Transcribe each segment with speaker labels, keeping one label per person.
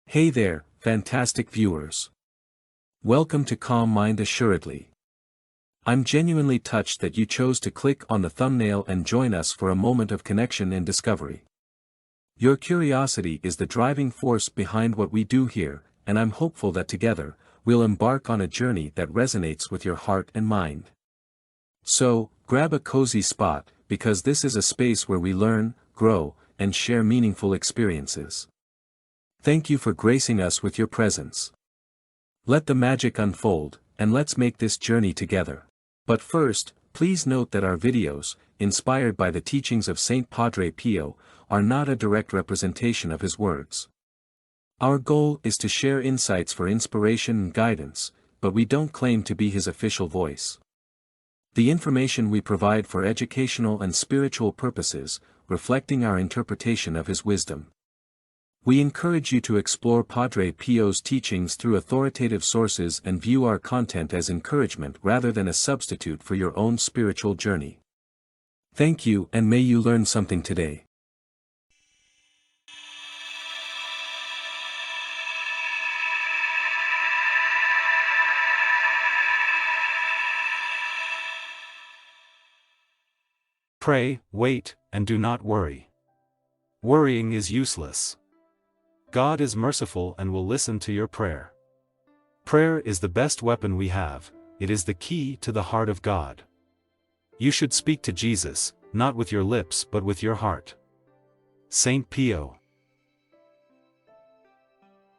Speaker 1: Hey there, fantastic viewers. Welcome to Calm Mind Assuredly. I'm genuinely touched that you chose to click on the thumbnail and join us for a moment of connection and discovery. Your curiosity is the driving force behind what we do here, and I'm hopeful that together, we'll embark on a journey that resonates with your heart and mind. So, grab a cozy spot, because this is a space where we learn, grow, and share meaningful experiences. Thank you for gracing us with your presence. Let the magic unfold, and let's make this journey together. But first, please note that our videos, inspired by the teachings of Saint Padre Pio, are not a direct representation of his words. Our goal is to share insights for inspiration and guidance, but we don't claim to be his official voice. The information we provide for educational and spiritual purposes, reflecting our interpretation of his wisdom. We encourage you to explore Padre Pio's teachings through authoritative sources and view our content as encouragement rather than a substitute for your own spiritual journey. Thank you, and may you learn something today.
Speaker 2: Pray, wait, and do not worry. Worrying is useless. God is merciful and will listen to your prayer. Prayer is the best weapon we have, it is the key to the heart of God. You should speak to Jesus, not with your lips but with your heart. Saint Pio.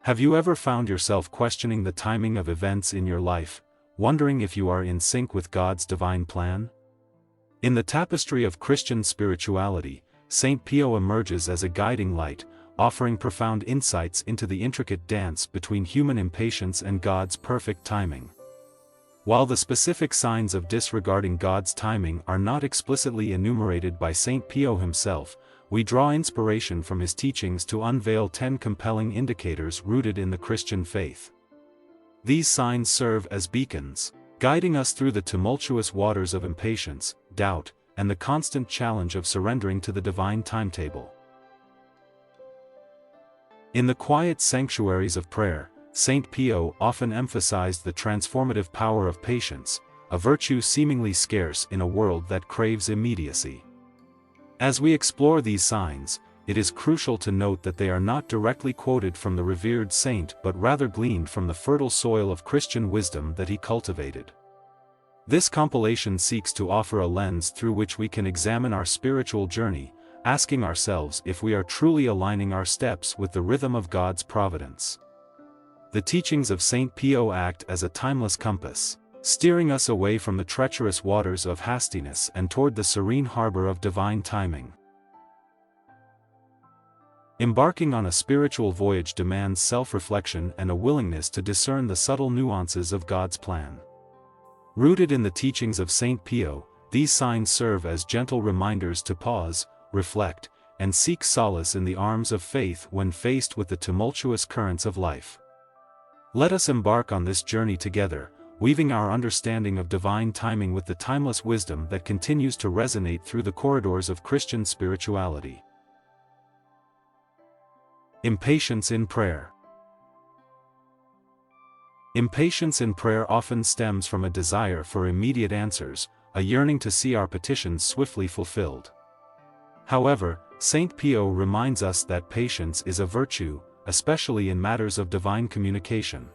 Speaker 2: Have you ever found yourself questioning the timing of events in your life, wondering if you are in sync with God's divine plan? In the tapestry of Christian spirituality, Saint Pio emerges as a guiding light, offering profound insights into the intricate dance between human impatience and God's perfect timing. While the specific signs of disregarding God's timing are not explicitly enumerated by Saint Pio himself, we draw inspiration from his teachings to unveil 10 compelling indicators rooted in the Christian faith. These signs serve as beacons, guiding us through the tumultuous waters of impatience, doubt, and the constant challenge of surrendering to the divine timetable. In the quiet sanctuaries of prayer, Saint Pio often emphasized the transformative power of patience, a virtue seemingly scarce in a world that craves immediacy. As we explore these signs, it is crucial to note that they are not directly quoted from the revered saint but rather gleaned from the fertile soil of Christian wisdom that he cultivated. This compilation seeks to offer a lens through which we can examine our spiritual journey, asking ourselves if we are truly aligning our steps with the rhythm of God's providence. The teachings of Saint Pio act as a timeless compass, steering us away from the treacherous waters of hastiness and toward the serene harbor of divine timing. Embarking on a spiritual voyage demands self-reflection and a willingness to discern the subtle nuances of God's plan. Rooted in the teachings of Saint Pio, these signs serve as gentle reminders to pause, reflect, and seek solace in the arms of faith when faced with the tumultuous currents of life. Let us embark on this journey together, weaving our understanding of divine timing with the timeless wisdom that continues to resonate through the corridors of Christian spirituality. Impatience in prayer. Impatience in prayer often stems from a desire for immediate answers, a yearning to see our petitions swiftly fulfilled. However, Saint Pio reminds us that patience is a virtue, especially in matters of divine communication.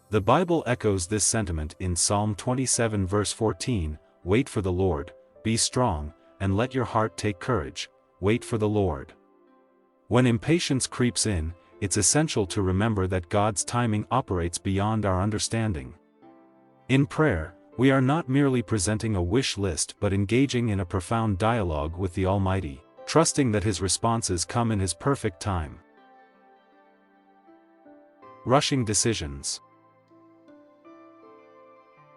Speaker 2: The Bible echoes this sentiment in Psalm 27 verse 14, "Wait for the Lord, be strong, and let your heart take courage, wait for the Lord." When impatience creeps in, it's essential to remember that God's timing operates beyond our understanding. In prayer, we are not merely presenting a wish list but engaging in a profound dialogue with the Almighty, trusting that His responses come in His perfect time. Rushing decisions.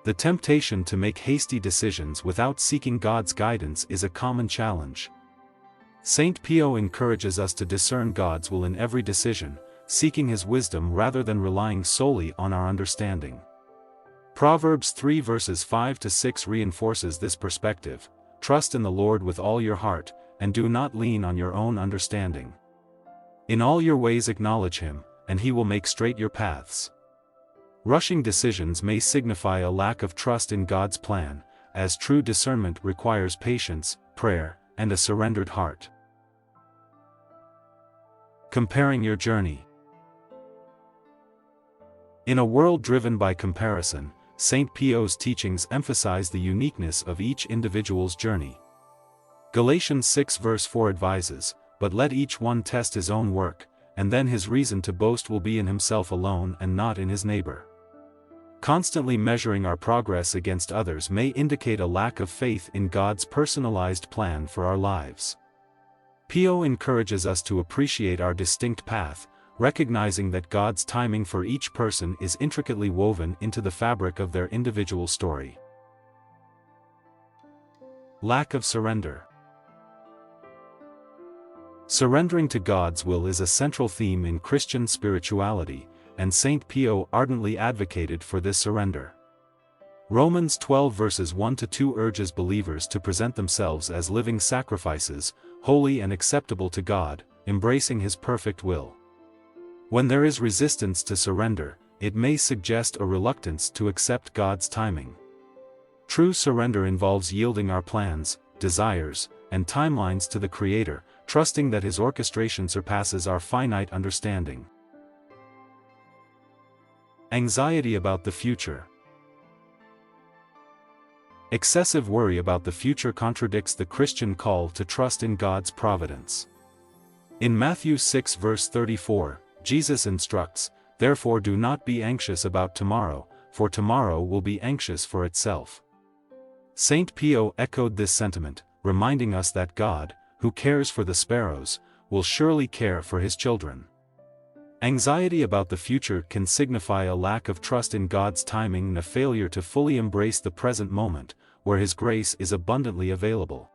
Speaker 2: The temptation to make hasty decisions without seeking God's guidance is a common challenge. Saint Pio encourages us to discern God's will in every decision, seeking His wisdom rather than relying solely on our understanding. Proverbs 3 verses 5 to 6 reinforces this perspective: "Trust in the Lord with all your heart, and do not lean on your own understanding. In all your ways acknowledge Him, and He will make straight your paths. Rushing decisions may signify a lack of trust in God's plan, as true discernment requires patience, prayer, and a surrendered heart. Comparing your journey. In a world driven by comparison, St. Pio's teachings emphasize the uniqueness of each individual's journey. Galatians 6 verse 4 advises, "But let each one test his own work, and then his reason to boast will be in himself alone and not in his neighbor." Constantly measuring our progress against others may indicate a lack of faith in God's personalized plan for our lives. Pio encourages us to appreciate our distinct path, recognizing that God's timing for each person is intricately woven into the fabric of their individual story. Lack of surrender. Surrendering to God's will is a central theme in Christian spirituality, and St. Pio ardently advocated for this surrender. Romans 12 verses 1-2 urges believers to present themselves as living sacrifices, holy and acceptable to God, embracing His perfect will. When there is resistance to surrender, it may suggest a reluctance to accept God's timing. True surrender involves yielding our plans, desires, and timelines to the Creator, trusting that His orchestration surpasses our finite understanding. Anxiety about the future. Excessive worry about the future contradicts the Christian call to trust in God's providence. In Matthew 6 verse 34, Jesus instructs, "Therefore do not be anxious about tomorrow, for tomorrow will be anxious for itself." St. Pio echoed this sentiment, reminding us that God, who cares for the sparrows, will surely care for His children. Anxiety about the future can signify a lack of trust in God's timing and a failure to fully embrace the present moment, where His grace is abundantly available.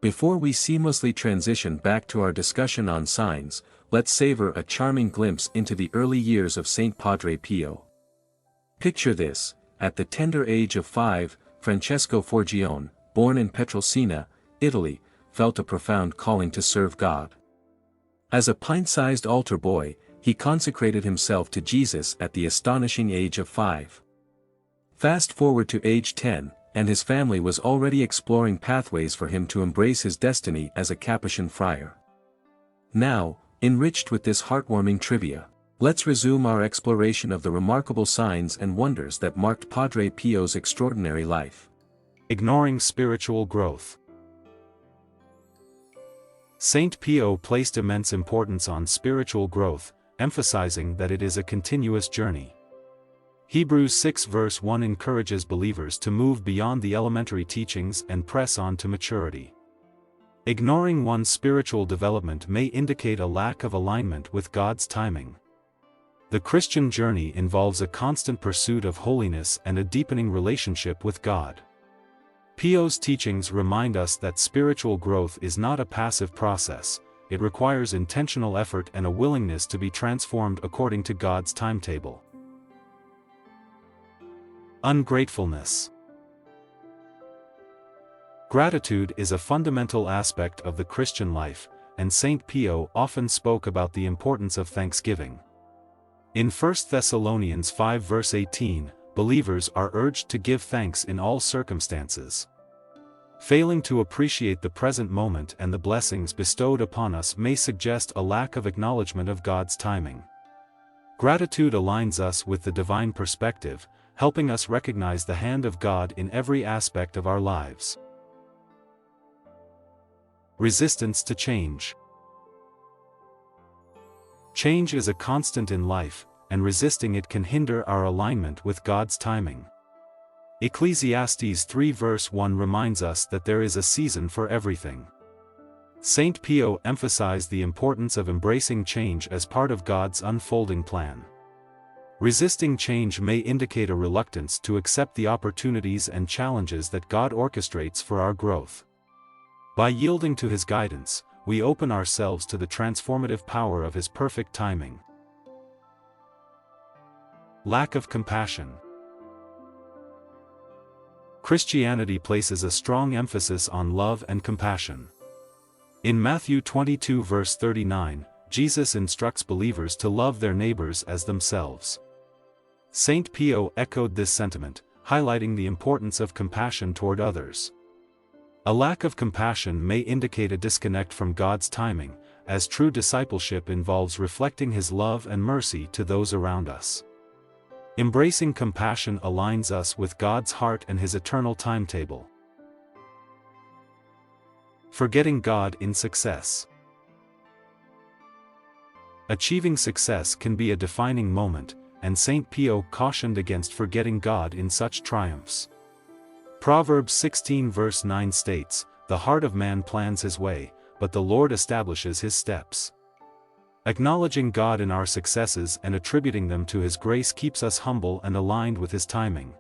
Speaker 1: Before we seamlessly transition back to our discussion on signs, let's savor a charming glimpse into the early years of St. Padre Pio. Picture this: at the tender age of 5, Francesco Forgione, born in Petrolcina, Italy, felt a profound calling to serve God. As a pint-sized altar boy, he consecrated himself to Jesus at the astonishing age of 5. Fast forward to age 10, and his family was already exploring pathways for him to embrace his destiny as a Capuchin friar. Now, enriched with this heartwarming trivia, let's resume our exploration of the remarkable signs and wonders that marked Padre Pio's extraordinary life.
Speaker 2: Ignoring spiritual growth. St. Pio placed immense importance on spiritual growth, emphasizing that it is a continuous journey. Hebrews 6 verse 1 encourages believers to move beyond the elementary teachings and press on to maturity. Ignoring one's spiritual development may indicate a lack of alignment with God's timing. The Christian journey involves a constant pursuit of holiness and a deepening relationship with God. Pio's teachings remind us that spiritual growth is not a passive process, it requires intentional effort and a willingness to be transformed according to God's timetable. Ungratefulness. Gratitude is a fundamental aspect of the Christian life, and St. Pio often spoke about the importance of thanksgiving. In 1 Thessalonians 5 verse 18, believers are urged to give thanks in all circumstances. Failing to appreciate the present moment and the blessings bestowed upon us may suggest a lack of acknowledgement of God's timing. Gratitude aligns us with the divine perspective, helping us recognize the hand of God in every aspect of our lives. Resistance to change. Change is a constant in life, and resisting it can hinder our alignment with God's timing. Ecclesiastes 3 verse 1 reminds us that there is a season for everything. St. Pio emphasized the importance of embracing change as part of God's unfolding plan. Resisting change may indicate a reluctance to accept the opportunities and challenges that God orchestrates for our growth. By yielding to His guidance, we open ourselves to the transformative power of His perfect timing. Lack of compassion. Christianity places a strong emphasis on love and compassion. In Matthew 22 verse 39, Jesus instructs believers to love their neighbors as themselves. Saint Pio echoed this sentiment, highlighting the importance of compassion toward others. A lack of compassion may indicate a disconnect from God's timing, as true discipleship involves reflecting His love and mercy to those around us. Embracing compassion aligns us with God's heart and His eternal timetable. Forgetting God in success. Achieving success can be a defining moment, and Saint Pio cautioned against forgetting God in such triumphs. Proverbs 16 verse 9 states, "The heart of man plans his way, but the Lord establishes his steps." Acknowledging God in our successes and attributing them to His grace keeps us humble and aligned with His timing.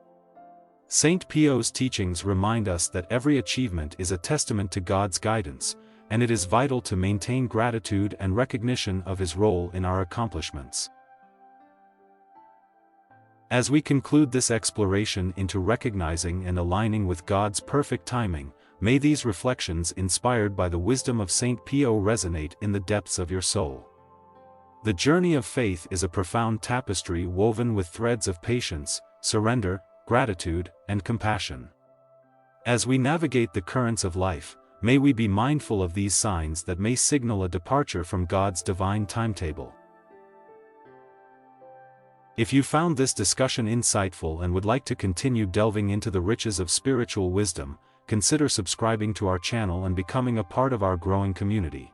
Speaker 2: Saint Pio's teachings remind us that every achievement is a testament to God's guidance, and it is vital to maintain gratitude and recognition of His role in our accomplishments. As we conclude this exploration into recognizing and aligning with God's perfect timing, may these reflections inspired by the wisdom of Saint Pio resonate in the depths of your soul. The journey of faith is a profound tapestry woven with threads of patience, surrender, gratitude, and compassion. As we navigate the currents of life, may we be mindful of these signs that may signal a departure from God's divine timetable. If you found this discussion insightful and would like to continue delving into the riches of spiritual wisdom, consider subscribing to our channel and becoming a part of our growing community.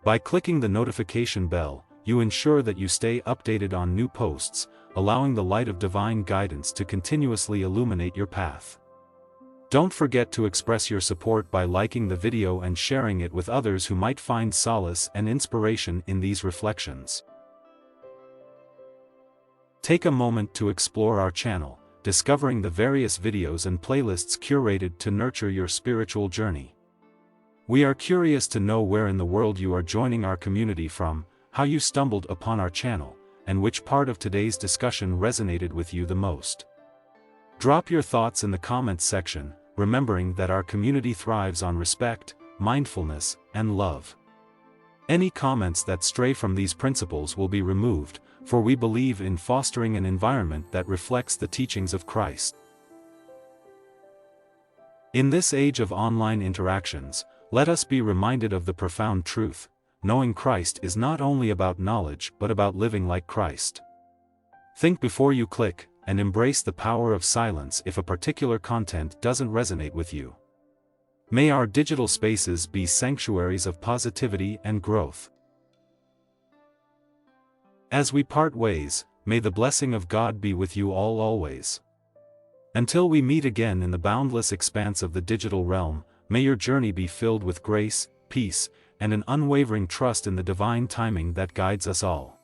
Speaker 2: By clicking the notification bell, you ensure that you stay updated on new posts, allowing the light of divine guidance to continuously illuminate your path. Don't forget to express your support by liking the video and sharing it with others who might find solace and inspiration in these reflections. Take a moment to explore our channel, discovering the various videos and playlists curated to nurture your spiritual journey. We are curious to know where in the world you are joining our community from, how you stumbled upon our channel, and which part of today's discussion resonated with you the most. Drop your thoughts in the comments section, remembering that our community thrives on respect, mindfulness, and love. Any comments that stray from these principles will be removed, for we believe in fostering an environment that reflects the teachings of Christ. In this age of online interactions, let us be reminded of the profound truth: knowing Christ is not only about knowledge but about living like Christ. Think before you click, and embrace the power of silence if a particular content doesn't resonate with you. May our digital spaces be sanctuaries of positivity and growth. As we part ways, may the blessing of God be with you all always. Until we meet again in the boundless expanse of the digital realm, may your journey be filled with grace, peace, and an unwavering trust in the divine timing that guides us all.